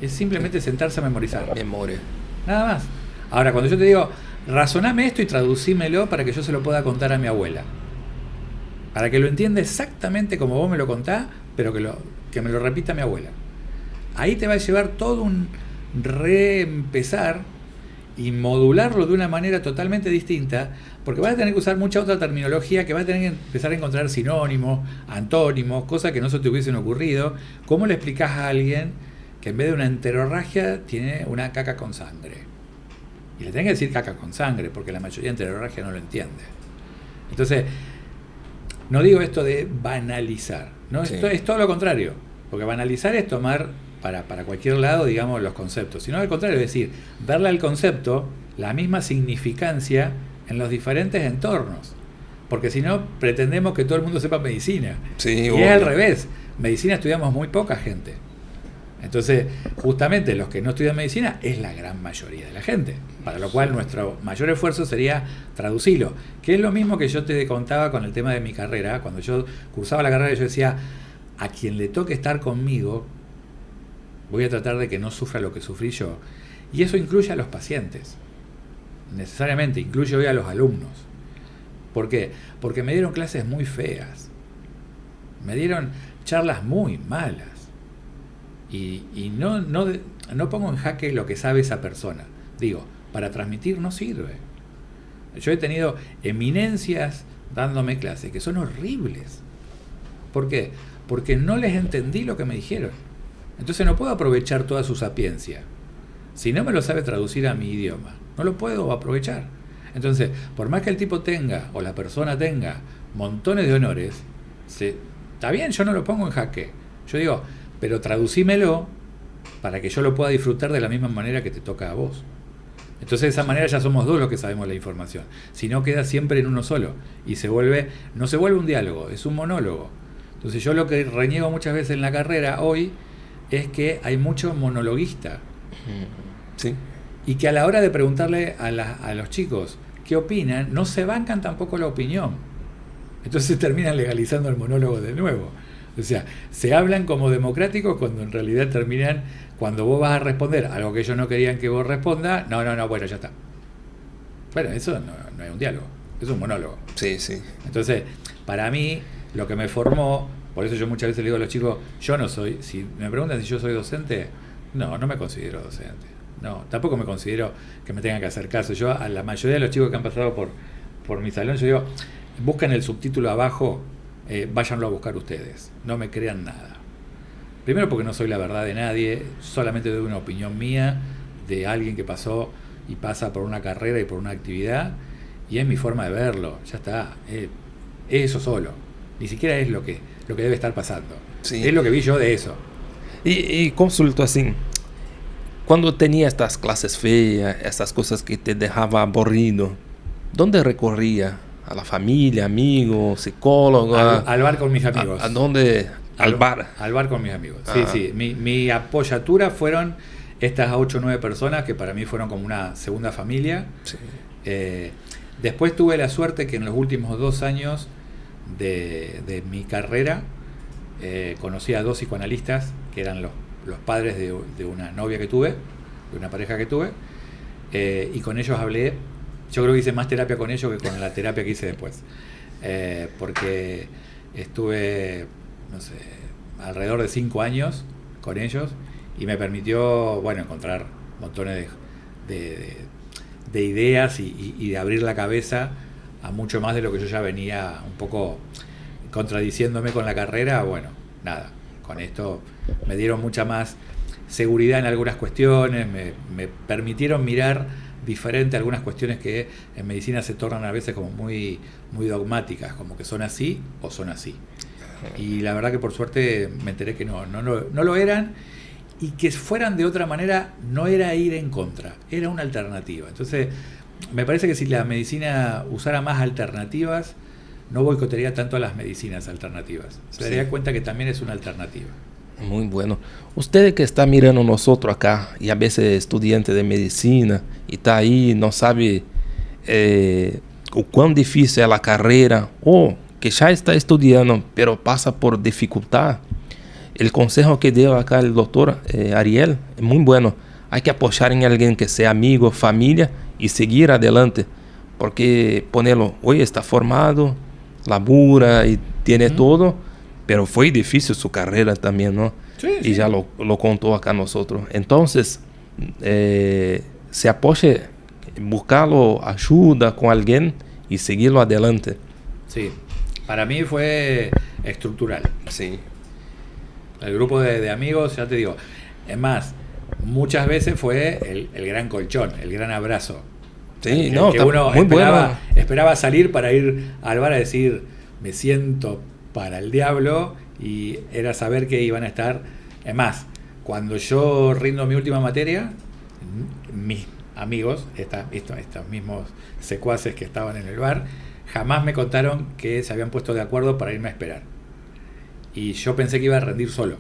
Es simplemente sentarse a memorizar. Memoria. Nada más. Ahora, cuando yo te digo, razoname esto y traducímelo para que yo se lo pueda contar a mi abuela, para que lo entienda exactamente como vos me lo contás, pero que me lo repita mi abuela. Ahí te va a llevar todo un reempezar y modularlo de una manera totalmente distinta, porque vas a tener que usar mucha otra terminología, que vas a tener que empezar a encontrar sinónimos, antónimos, cosas que no se te hubiesen ocurrido. ¿Cómo le explicás a alguien que en vez de una enterorragia tiene una caca con sangre? Y le tenés que decir caca con sangre, porque la mayoría de enterorragia no lo entiende. Entonces, no digo esto de banalizar, ¿no? Sí. Esto es todo lo contrario, porque banalizar es tomar para cualquier lado, digamos, los conceptos, sino al contrario, es decir, darle al concepto la misma significancia en los diferentes entornos, porque si no, pretendemos que todo el mundo sepa medicina, Sí, y obvio. es al revés, medicina estudiamos muy poca gente. Entonces, justamente los que no estudian medicina es la gran mayoría de la gente, para lo cual nuestro mayor esfuerzo sería traducirlo, que es lo mismo que yo te contaba con el tema de mi carrera. Cuando yo cursaba la carrera, yo decía, a quien le toque estar conmigo, voy a tratar de que no sufra lo que sufrí yo, y eso incluye a los pacientes, necesariamente incluye hoy a los alumnos. ¿Por qué? Porque me dieron clases muy feas. Me dieron charlas muy malas. Y no pongo en jaque lo que sabe esa persona. Digo, para transmitir no sirve. Yo he tenido eminencias dándome clases que son horribles. ¿Por qué? Porque no les entendí lo que me dijeron. Entonces no puedo aprovechar toda su sapiencia. Si no me lo sabe traducir a mi idioma, no lo puedo aprovechar. Entonces, por más que el tipo tenga, o la persona tenga, montones de honores, está bien, yo no lo pongo en jaque. Yo digo, pero traducímelo para que yo lo pueda disfrutar de la misma manera que te toca a vos. Entonces de esa manera ya somos dos los que sabemos la información. Si no, queda siempre en uno solo. Y no se vuelve un diálogo, es un monólogo. Entonces yo lo que reniego muchas veces en la carrera hoy es que hay mucho monologuista. Sí. Y que a la hora de preguntarle a los chicos qué opinan, no se bancan tampoco la opinión. Entonces terminan legalizando el monólogo de nuevo. O sea, se hablan como democráticos cuando en realidad terminan, cuando vos vas a responder algo que ellos no querían que vos respondas, no, bueno, ya está. Bueno, eso no es un diálogo, es un monólogo. Sí, sí. Entonces, para mí, lo que me formó, por eso yo muchas veces le digo a los chicos, yo no soy, si me preguntan si yo soy docente, no me considero docente. No, tampoco me considero que me tengan que hacer caso. Yo a la mayoría de los chicos que han pasado por mi salón, yo digo, busquen el subtítulo abajo, váyanlo a buscar ustedes, no me crean nada. Primero porque no soy la verdad de nadie, solamente doy una opinión mía de alguien que pasó y pasa por una carrera y por una actividad, y es mi forma de verlo, ya está, es eso solo, ni siquiera es lo que debe estar pasando, sí. Es lo que vi yo de eso. Y consulto así, cuando tenía estas clases feas, estas cosas que te dejaba aburrido, ¿dónde recorría? ¿A la familia, amigos, psicólogo? Al bar con mis amigos. ¿A dónde? Al bar. Al bar con mis amigos. Sí. Mi apoyatura fueron estas 8 o 9 personas que para mí fueron como una segunda familia. Sí. Después tuve la suerte que en los últimos 2 años de mi carrera conocí a 2 psicoanalistas que eran los padres de una novia que tuve, de una pareja que tuve, y con ellos hablé. Yo creo que hice más terapia con ellos que con la terapia que hice después, porque estuve, no sé, alrededor de 5 años con ellos y me permitió, bueno, encontrar montones de ideas y de abrir la cabeza a mucho más de lo que yo ya venía un poco contradiciéndome con la carrera. Bueno, nada, con esto me dieron mucha más seguridad en algunas cuestiones, me permitieron mirar diferente algunas cuestiones que en medicina se tornan a veces como muy, muy dogmáticas, como que son así o son así. Y la verdad que por suerte me enteré que no lo eran, y que fueran de otra manera no era ir en contra, era una alternativa. Entonces me parece que si la medicina usara más alternativas, no boicotearía tanto a las medicinas alternativas. Se daría cuenta que también es una alternativa. Muy bueno. Usted que está mirando nosotros acá y a veces estudiante de medicina y está ahí, no sabe o cuán difícil es la carrera, o que ya está estudiando pero pasa por dificultad, el consejo que dio acá el doctor Ariel es muy bueno. Hay que apoyar en alguien que sea amigo, familia, y seguir adelante, porque ponerlo, hoy está formado, labura y tiene todo, pero fue difícil su carrera también, ¿no? Sí. Y ya lo contó acá nosotros. Entonces, se apoye, buscarlo ayuda con alguien y seguirlo adelante. Sí, para mí fue estructural. Sí. El grupo de amigos, ya te digo, es más, muchas veces fue el gran colchón, el gran abrazo. Sí, que no, que uno muy esperaba salir para ir al bar a decir, me siento para el diablo, y era saber que iban a estar. Es más, cuando yo rindo mi última materia, mis amigos, estos mismos secuaces que estaban en el bar, jamás me contaron que se habían puesto de acuerdo para irme a esperar. Y yo pensé que iba a rendir solo.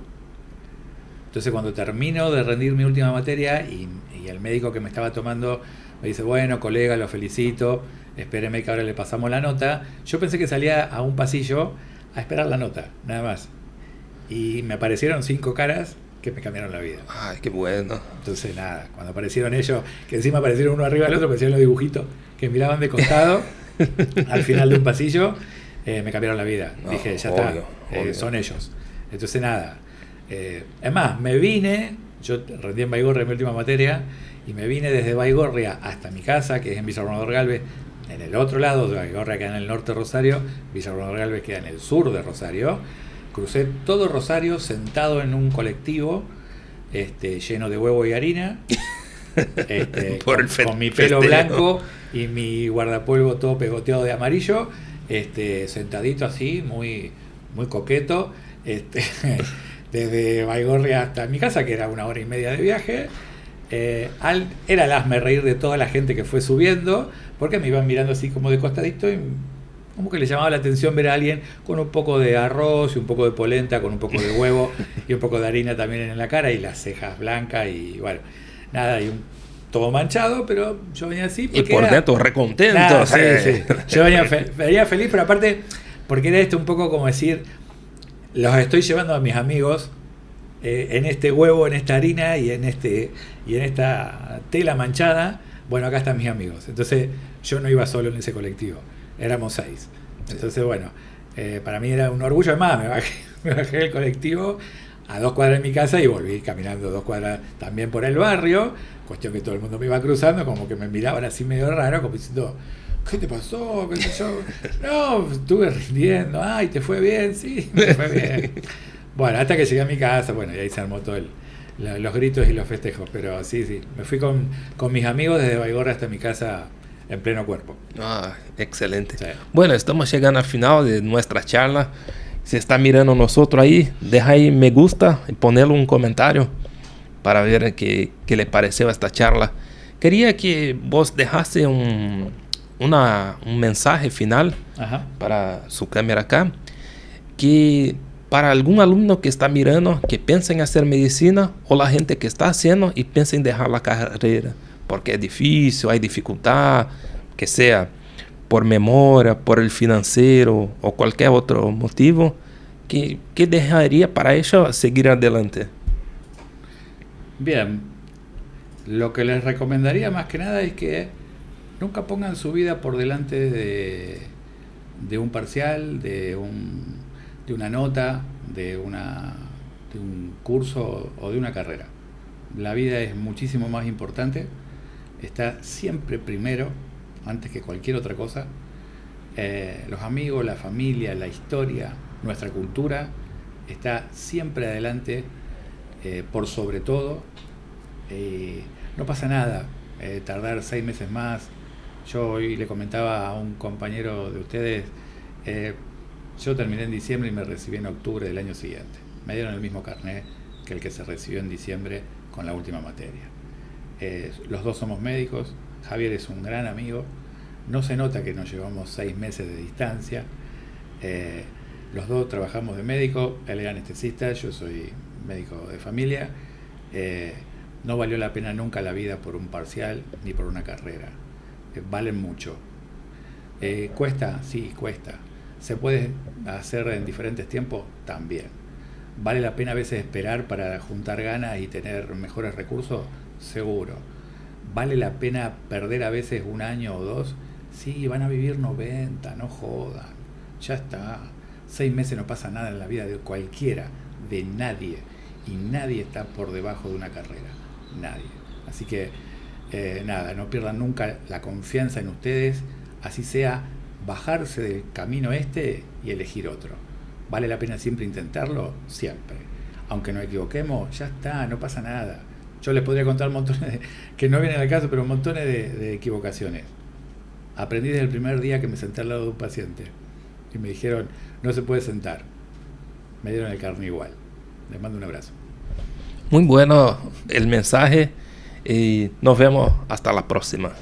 Entonces cuando termino de rendir mi última materia y el médico que me estaba tomando me dice, bueno, colega, lo felicito, espéreme que ahora le pasamos la nota, yo pensé que salía a un pasillo a esperar la nota, nada más. Y me aparecieron 5 caras que me cambiaron la vida. Ay, qué bueno. Entonces nada, cuando aparecieron ellos, que encima aparecieron uno arriba del otro, aparecieron los dibujitos que miraban de costado, al final de un pasillo, me cambiaron la vida. No, Dije, ya obvio, está, obvio. son ellos. Entonces nada. Es más, me vine, yo rendí en Baigorria mi última materia, y me vine desde Baigorria hasta mi casa, que es en Villa Gobernador Galvez, en el otro lado de Baigorria, queda en el norte de Rosario, Villa Gobernador Galvez queda en el sur de Rosario. Crucé todo Rosario sentado en un colectivo lleno de huevo y harina, con mi pelo blanco y mi guardapolvo todo pegoteado de amarillo, sentadito así, muy, muy coqueto, desde Baigorria hasta mi casa, que era 1 hora y media de viaje. Era el hazme reír de toda la gente que fue subiendo, porque me iban mirando así como de costadito y como que le llamaba la atención ver a alguien con un poco de arroz y un poco de polenta, con un poco de huevo y un poco de harina también en la cara y las cejas blancas y bueno, nada, todo manchado, pero yo venía así. Y por dentro recontento. Nada, sí. Yo venía feliz, pero aparte, porque era un poco como decir, los estoy llevando a mis amigos en este huevo, en esta harina y en esta tela manchada. Bueno, acá están mis amigos. Entonces yo no iba solo en ese colectivo, éramos 6. Entonces bueno, para mí era un orgullo. Además me bajé del colectivo a 2 cuadras de mi casa y volví caminando 2 cuadras también por el barrio, cuestión que todo el mundo me iba cruzando, como que me miraban así medio raro, como diciendo, ¿qué te pasó? ¿Qué sé yo? No, estuve rindiendo. Ay, ¿te fue bien? Sí, me fue bien. Bueno, hasta que llegué a mi casa, bueno, y ahí se armó todo los gritos y los festejos, pero sí, me fui con mis amigos desde Baigorria hasta mi casa en pleno cuerpo. Excelente. Sí. Bueno, estamos llegando al final de nuestra charla. Si está mirando nosotros ahí, deja ahí me gusta y ponerle un comentario para ver qué le pareció esta charla. Quería que vos dejase un mensaje final. Ajá. Para su cámara acá, que para algún alumno que está mirando, que piensa en hacer medicina, o la gente que está haciendo y piensa en dejar la carrera, porque es difícil, hay dificultad, que sea por memoria, por el financiero o cualquier otro motivo, ¿qué dejaría para ellos seguir adelante? Bien, lo que les recomendaría más que nada es que nunca pongan su vida por delante de un parcial, de una nota, de un curso o de una carrera. La vida es muchísimo más importante, está siempre primero, antes que cualquier otra cosa. Los amigos, la familia, la historia, nuestra cultura está siempre adelante, por sobre todo. No pasa nada tardar 6 meses más. Yo hoy le comentaba a un compañero de ustedes, yo terminé en diciembre y me recibí en octubre del año siguiente. Me dieron el mismo carnet que el que se recibió en diciembre con la última materia. Los dos somos médicos, Javier es un gran amigo, no se nota que nos llevamos 6 meses de distancia. Los dos trabajamos de médico, él era anestesista, yo soy médico de familia. No valió la pena nunca la vida por un parcial ni por una carrera. Valen mucho. ¿Cuesta? Sí, cuesta. ¿Se puede hacer en diferentes tiempos? También. ¿Vale la pena a veces esperar para juntar ganas y tener mejores recursos? Seguro. ¿Vale la pena perder a veces 1 año o 2? Sí, van a vivir 90, no jodan. Ya está. 6 meses no pasa nada en la vida de cualquiera, de nadie. Y nadie está por debajo de una carrera. Nadie. Así que, nada, no pierdan nunca la confianza en ustedes, así sea bajarse del camino y elegir otro. ¿Vale la pena siempre intentarlo? Siempre. Aunque nos equivoquemos, ya está, no pasa nada. Yo les podría contar montones que no vienen al caso, pero montones de equivocaciones. Aprendí desde el primer día que me senté al lado de un paciente y me dijeron, no se puede sentar. Me dieron el carné igual. Les mando un abrazo. Muy bueno el mensaje y nos vemos hasta la próxima.